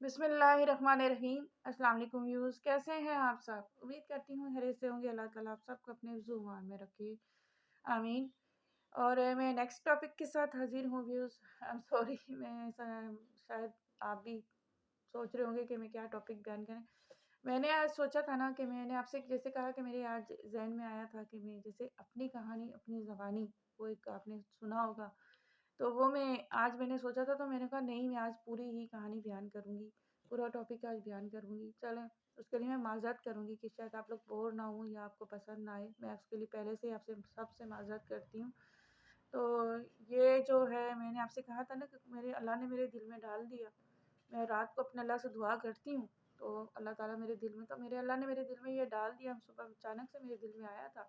بسم اللہ الرحمن الرحیم۔ السلام علیکم ویوز، کیسے ہیں آپ سب؟ امید کرتی ہوں خیریت سے ہوں گے۔ اللہ تعالیٰ آپ سب کو اپنے حفظ و امان میں رکھے، آمین۔ اور میں نیکسٹ ٹاپک کے ساتھ حاضر ہوں ویوز۔ سوری، شاید آپ بھی سوچ رہے ہوں گے کہ میں کیا ٹاپک بیان کریں۔ میں نے آج سوچا تھا نا کہ میں نے آپ سے جیسے کہا کہ میرے آج ذہن میں آیا تھا کہ میں جیسے اپنی کہانی، اپنی زبانی، وہ ایک آپ نے سنا ہوگا، تو وہ میں نے سوچا تھا، تو میں نے کہا نہیں، میں آج پوری ہی کہانی بیان کروں گی، پورا ٹاپک آج بیان کروں گی۔ چلیں، اس کے لیے میں معذرت کروں گی کہ شاید آپ لوگ بور نہ ہوں یا آپ کو پسند نہ آئے۔ میں اس کے لیے پہلے سے آپ سے سب سے معذرت کرتی ہوں۔ تو یہ جو ہے، میں نے آپ سے کہا تھا نا کہ اللہ نے میرے دل میں ڈال دیا۔ میں رات کو اپنے اللہ سے دعا کرتی ہوں، تو اللہ تعالیٰ میرے دل میں، تو میرے اللہ نے میرے دل میں یہ ڈال دیا۔ صبح اچانک سے میرے دل میں آیا تھا،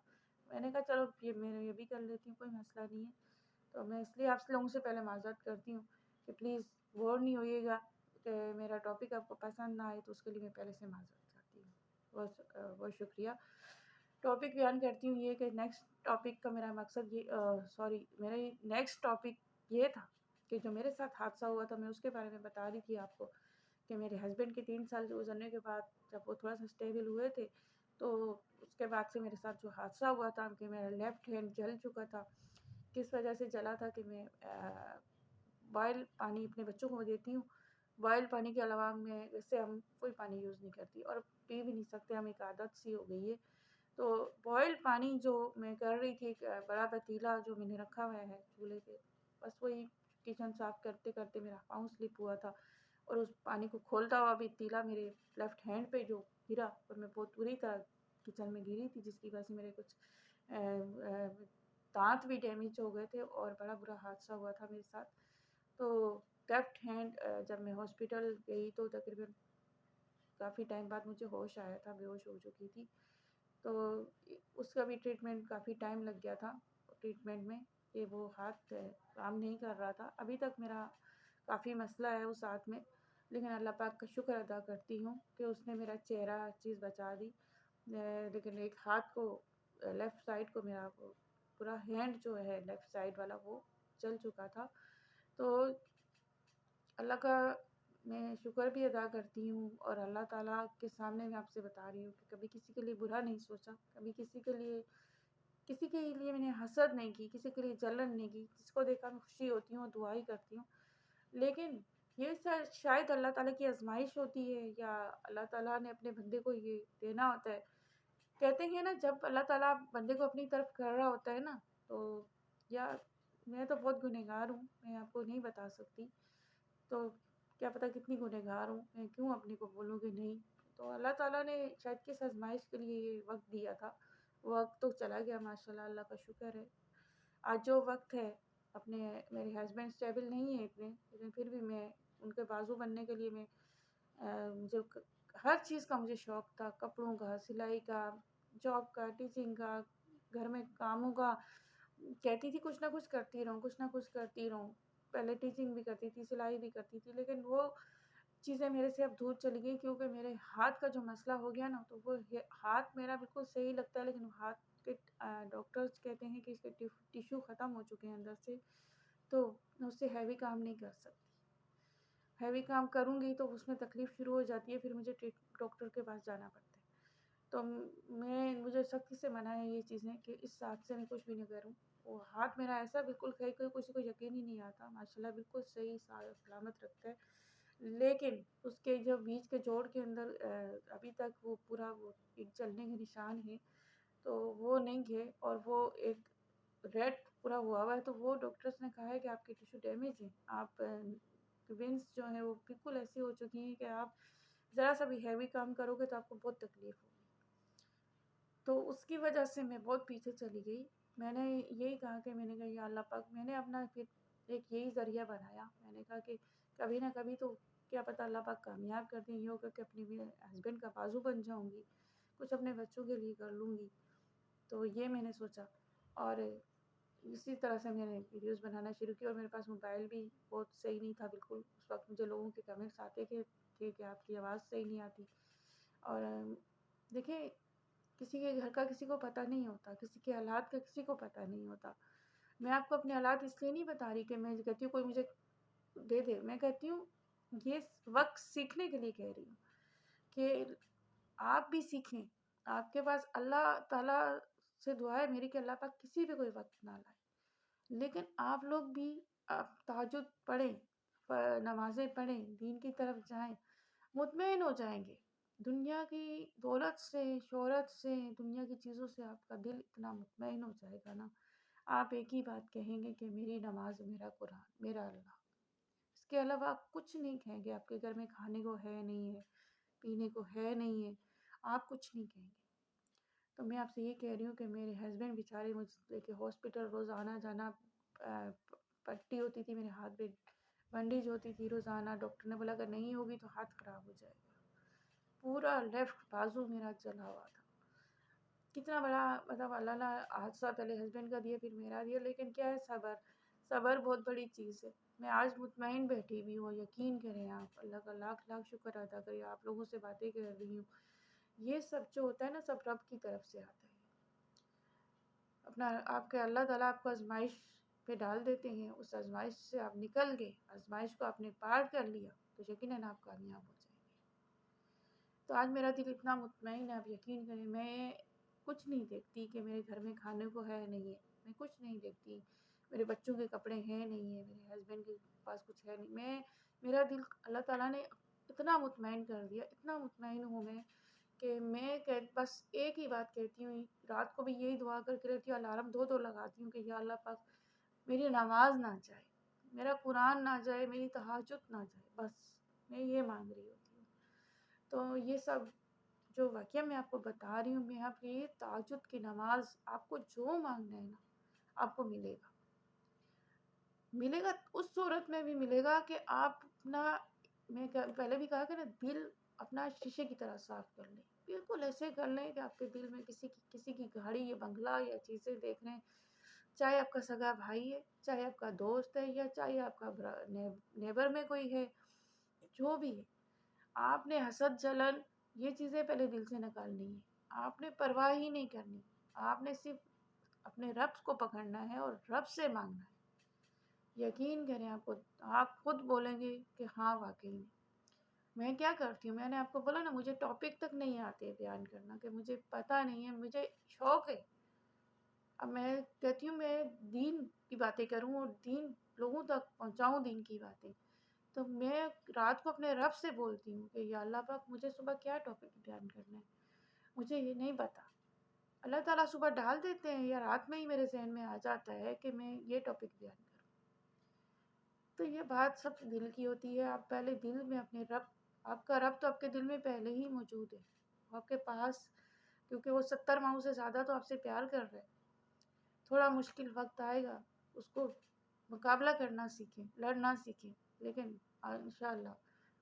میں نے کہا چلو یہ بھی کر لیتی ہوں، کوئی مسئلہ نہیں ہے۔ تو میں اس لیے آپ لوگوں سے پہلے معذرت کرتی ہوں کہ پلیز بور نہیں ہوئیے گا، کہ میرا ٹاپک آپ کو پسند نہ آئے، تو اس کے لیے میں پہلے سے معذرت کرتی ہوں۔ بہت شکریہ۔ ٹاپک بیان کرتی ہوں یہ کہ نیکسٹ ٹاپک کا میرا مقصد میرے نیکسٹ ٹاپک یہ تھا کہ جو میرے ساتھ حادثہ ہوا تھا، میں اس کے بارے میں بتا رہی تھی آپ کو کہ میرے ہسبینڈ کے 3 سال گزرنے کے بعد جب وہ تھوڑا سا اسٹیبل ہوئے تھے، تو اس کے بعد سے میرے ساتھ جو حادثہ ہوا تھا کہ میرا لیفٹ ہینڈ جل چکا تھا۔ کس وجہ سے جلا تھا کہ میں بوائل پانی اپنے بچوں کو دیتی ہوں، بوائل پانی کے علاوہ میں ویسے ہم کوئی پانی یوز نہیں کرتی اور پی بھی نہیں سکتے، ہم ایک عادت سی ہو گئی ہے۔ تو بوائل پانی جو میں کر رہی تھی، ایک بڑا پتیلا جو میں نے رکھا ہوا ہے چولہے پہ، بس وہی کچن صاف کرتے کرتے میرا پاؤں سلپ ہوا تھا، اور اس پانی کو کھولتا ہوا پتیلا میرے لیفٹ ہینڈ پہ جو گرا، اور میں بہت بری طرح کچن میں گری تھی، جس کی وجہ سے میرے کچھ دانت بھی ڈیمیج ہو گئے تھے اور بڑا برا حادثہ ہوا تھا میرے ساتھ۔ تو لیفٹ ہینڈ جب میں ہاسپٹل گئی تو تقریباً کافی ٹائم بعد مجھے ہوش آیا تھا، بے ہوش ہو چکی تھی۔ تو اس کا بھی ٹریٹمنٹ کافی ٹائم لگ گیا تھا، ٹریٹمنٹ میں، کہ وہ ہاتھ کام نہیں کر رہا تھا۔ ابھی تک میرا کافی مسئلہ ہے اس ہاتھ میں، لیکن اللہ پاک کا شکر ادا کرتی ہوں کہ اس نے میرا چہرہ چیز بچا دی۔ لیکن ایک ہاتھ کو، لیفٹ سائڈ کو، میرا پورا ہینڈ جو ہے لیفٹ سائڈ والا وہ چل چکا تھا۔ تو اللہ کا میں شکر بھی ادا کرتی ہوں، اور اللہ تعالیٰ کے سامنے میں آپ سے بتا رہی ہوں کہ کبھی کسی کے لیے برا نہیں سوچا، کبھی کسی کے لیے میں نے حسد نہیں کی، کسی کے لیے جلن نہیں کی۔ جس کو دیکھا میں خوشی ہوتی ہوں، دعا ہی کرتی ہوں۔ لیکن یہ شاید اللہ تعالیٰ کی آزمائش ہوتی ہے، یا اللہ تعالیٰ نے اپنے بندے کو یہ دینا ہوتا ہے۔ کہتے ہیں نا، جب اللہ تعالیٰ بندے کو اپنی طرف کر رہا ہوتا ہے نا، تو یا میں تو بہت گنہگار ہوں، میں آپ کو نہیں بتا سکتی، تو کیا پتہ کتنی گنہگار ہوں میں، کیوں اپنے کو بولوں گی نہیں۔ تو اللہ تعالیٰ نے شاید کس آزمائش کے لیے یہ وقت دیا تھا، وقت تو چلا گیا ماشاءاللہ، اللہ کا شکر ہے۔ آج جو وقت ہے، میرے ہسبینڈ اسٹیبل نہیں ہیں اتنے، لیکن پھر بھی میں ان کے بازو بننے کے لیے مجھے ہر چیز کا مجھے شوق تھا، کپڑوں کا، سلائی کا، جاب کا، ٹیچنگ کا، گھر میں کاموں کا۔ کہتی تھی کچھ نہ کچھ کرتی رہوں، کچھ نہ کچھ کرتی رہوں۔ پہلے ٹیچنگ بھی کرتی تھی، سلائی بھی کرتی تھی، لیکن وہ چیزیں میرے سے اب دور چلی گئی، کیونکہ میرے ہاتھ کا جو مسئلہ ہو گیا نا، تو وہ ہاتھ میرا بالکل صحیح لگتا ہے، لیکن ہاتھ کے ڈاکٹرز کہتے ہیں کہ اس کے ٹیشو ختم ہو چکے ہیں اندر سے، تو میں اس سے ہیوی کام نہیں کر سکتی۔ ہیوی کام کروں گی تو اس میں تکلیف شروع ہو جاتی ہے، پھر مجھے ڈاکٹر کے پاس جانا پڑتا ہے۔ تو مجھے سختی سے منع ہے یہ چیزیں کہ اس ہاتھ سے میں کچھ بھی نہیں کروں۔ وہ ہاتھ میرا ایسا بالکل ہے کہ کسی کو یقین ہی نہیں آتا، ماشاءاللہ بالکل صحیح سلامت رکھتا ہے، لیکن اس کے جو بیچ کے جوڑ کے اندر ابھی تک وہ پورا وہ ایک جلنے کے نشان ہے، تو وہ نہیں ہے، اور وہ ایک ریڈ پورا ہوا ہے۔ تو وہ ڈاکٹرز نے کہا ہے کہ آپ کے ٹیشو ڈیمیج ہیں، آپ وینس جو ہیں وہ بالکل ایسی ہو چکی ہیں کہ آپ ذرا سا بھی ہیوی کام کرو گے تو آپ کو بہت تکلیف ہوگی۔ تو اس کی وجہ سے میں بہت پیچھے چلی گئی۔ میں نے یہی کہا کہ میں نے کہا یا اللہ پاک، میں نے اپنا پھر ایک یہی ذریعہ بنایا، میں نے کہا کہ کبھی نہ کبھی تو کیا پتہ اللہ پاک کامیاب کر دیں، یہ ہوگا کہ اپنے ہسبینڈ کا بازو بن جاؤں گی، کچھ اپنے بچوں کے لیے کر لوں گی۔ تو یہ میں نے سوچا، اور اسی طرح سے میں نے ویڈیوز بنانا شروع کی، اور میرے پاس موبائل بھی بہت صحیح نہیں تھا بالکل۔ اس وقت مجھے لوگوں کے کمنٹس آتے تھے کہ آپ کی آواز صحیح نہیں آتی، اور دیکھیں، کسی کے گھر کا کسی کو پتہ نہیں ہوتا، کسی کے حالات کا کسی کو پتہ نہیں ہوتا۔ میں آپ کو اپنے حالات اس لیے نہیں بتا رہی کہ میں کہتی ہوں کوئی مجھے دے دے، میں کہتی ہوں یہ وقت سیکھنے کے لیے کہہ رہی ہوں کہ آپ بھی سیکھیں. آپ کے پاس اللہ تعالیٰ سے دعا ہے میری کہ اللہ پاک کسی پہ کوئی وقت نہ لائے، لیکن آپ لوگ بھی آپ تہجد پڑھیں، نمازیں پڑھیں، دین کی طرف جائیں، مطمئن ہو جائیں گے. دنیا کی دولت سے، شہرت سے، دنیا کی چیزوں سے آپ کا دل اتنا مطمئن ہو جائے گا نا، آپ ایک ہی بات کہیں گے کہ میری نماز، میرا قرآن، میرا اللہ. اس کے علاوہ آپ کچھ نہیں کہیں گے. آپ کے گھر میں کھانے کو ہے نہیں ہے، پینے کو ہے نہیں ہے، آپ کچھ نہیں کہیں گے. تو میں آپ سے یہ کہہ رہی ہوں کہ میرے ہسبینڈ بیچارے مجھ لے کے ہاسپٹل روزانہ جانا، پٹی ہوتی تھی میرے ہاتھ پہ، بنڈیج ہوتی تھی روزانہ. ڈاکٹر نے بولا اگر نہیں ہوگی تو ہاتھ خراب ہو جائے گا. پورا لیفٹ بازو میرا جلا ہوا تھا. کتنا بڑا مطلب اللہ نے حادثہ پہلے ہسبینڈ کا دیا پھر میرا دیا، لیکن کیا ہے، صبر. صبر بہت بڑی چیز ہے. میں آج مطمئن بیٹھی ہوئی ہوں. یقین کریں آپ، اللہ کا لاکھ لاکھ شکر ادا کریں. آپ لوگوں سے باتیں کر رہی ہوں. یہ سب جو ہوتا ہے نا، سب رب کی طرف سے آتا ہے. اپنا آپ کے اللہ تعالیٰ آپ کو آزمائش پہ ڈال دیتے ہیں، اس آزمائش سے آپ نکل گئے، آزمائش کو آپ نے پار کر لیا تو یقیناً آپ کامیاب ہو جائیں گے. تو آج میرا دل اتنا مطمئن ہے، آپ یقین کریں. میں کچھ نہیں دیکھتی کہ میرے گھر میں کھانے کو ہے نہیں ہے، میں کچھ نہیں دیکھتی میرے بچوں کے کپڑے ہیں نہیں ہے، میرے ہسبینڈ کے پاس کچھ ہے نہیں. میرا دل اللہ تعالیٰ نے اتنا مطمئن کر دیا، اتنا مطمئن ہوں میں کہ میں بس ایک ہی بات کہتی ہوں. رات کو بھی یہی دعا کر کے رہتی ہوں، الارم دو لگاتی ہوں کہ یا اللہ پاک میری نماز نہ جائے، میرا قرآن نہ جائے، میری تہجد نہ جائے. بس میں یہ مانگ رہی ہوتی ہوں. تو یہ سب جو واقعہ میں آپ کو بتا رہی ہوں، میں آپ کی یہ تہجد کی نماز، آپ کو جو مانگنا ہے نا آپ کو ملے گا. ملے گا اس صورت میں بھی ملے گا کہ آپ اپنا، میں پہلے بھی کہا کہ نا، دل اپنا شیشے کی طرح صاف کر لیں. بالکل ایسے کر لیں کہ آپ کے دل میں کسی کی گاڑی یا بنگلہ یا چیزیں دیکھ رہے ہیں، چاہے آپ کا سگا بھائی ہے، چاہے آپ کا دوست ہے، یا چاہے آپ کا نیبر میں کوئی ہے، جو بھی ہے. آپ نے حسد، جلن، یہ چیزیں پہلے دل سے نکالنی ہے. آپ نے پرواہ ہی نہیں کرنی. آپ نے صرف اپنے رب کو پکڑنا ہے اور رب سے مانگنا ہے. یقین کریں، آپ خود بولیں گے کہ ہاں واقعی میں کیا کرتی ہوں. میں نے آپ کو بولا نا، مجھے ٹاپک تک نہیں آتے بیان کرنا، کہ مجھے پتہ نہیں ہے. مجھے شوق ہے. اب میں کہتی ہوں میں دین کی باتیں کروں اور دین لوگوں تک پہنچاؤں، دین کی باتیں. تو میں رات کو اپنے رب سے بولتی ہوں کہ یا اللہ پاک مجھے صبح کیا ٹاپک بیان کرنا ہے، مجھے یہ نہیں پتا. اللہ تعالیٰ صبح ڈال دیتے ہیں یا رات میں ہی میرے ذہن میں آ جاتا ہے کہ میں یہ ٹاپک بیان کروں. تو یہ بات سب دل کی ہوتی ہے. آپ پہلے دل میں اپنے رب، آپ کا رب تو آپ کے دل میں پہلے ہی موجود ہے، وہ آپ کے پاس، کیونکہ وہ 70 ماہوں سے زیادہ تو آپ سے پیار کر رہے ہیں. تھوڑا مشکل وقت آئے گا، اس کو مقابلہ کرنا سیکھیں، لڑنا سیکھیں، لیکن انشاءاللہ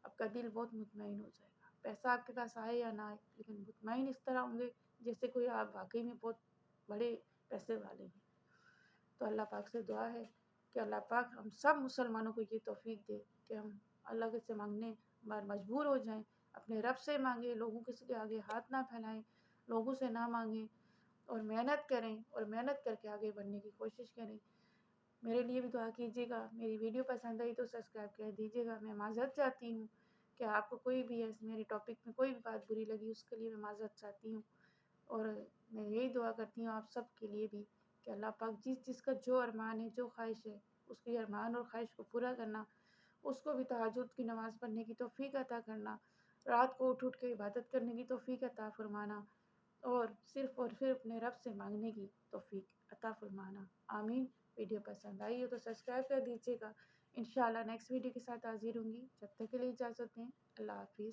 آپ کا دل بہت مطمئن ہو جائے گا. پیسہ آپ کے پاس آئے یا نہ آئے، لیکن مطمئن اس طرح ہوں گے جیسے کوئی آپ واقعی میں بہت بڑے پیسے والے ہیں. تو اللہ پاک سے دعا ہے کہ اللہ پاک ہم سب مسلمانوں کو یہ توفیق دے کہ ہم اللہ سے مانگنے بار مجبور ہو جائیں، اپنے رب سے مانگیں، لوگوں کے آگے ہاتھ نہ پھیلائیں، لوگوں سے نہ مانگیں، اور محنت کریں، اور محنت کر کے آگے بڑھنے کی کوشش کریں. میرے لیے بھی دعا کیجیے گا. میری ویڈیو پسند آئی تو سبسکرائب کر دیجیے گا. میں معذرت چاہتی ہوں کہ آپ کو کوئی بھی میری ٹاپک میں کوئی بھی بات بری لگی، اس کے لیے میں معذرت چاہتی ہوں. اور میں یہی دعا کرتی ہوں آپ سب کے لیے بھی کہ اللہ پاک جس کا جو ارمان ہے، جو خواہش ہے، اس کی ارمان اور خواہش کو پورا کرنا، اس کو بھی تہجد کی نماز پڑھنے کی توفیق عطا کرنا، رات کو اٹھ کے عبادت کرنے کی توفیق عطا فرمانا، اور صرف اپنے رب سے مانگنے کی توفیق عطا فرمانا. آمین. ویڈیو پسند آئی ہو تو سبسکرائب کر دیجیے گا. انشاءاللہ نیکسٹ ویڈیو کے ساتھ حاضر ہوں گی. جب تک کے لیے اجازت دیں. اللہ حافظ.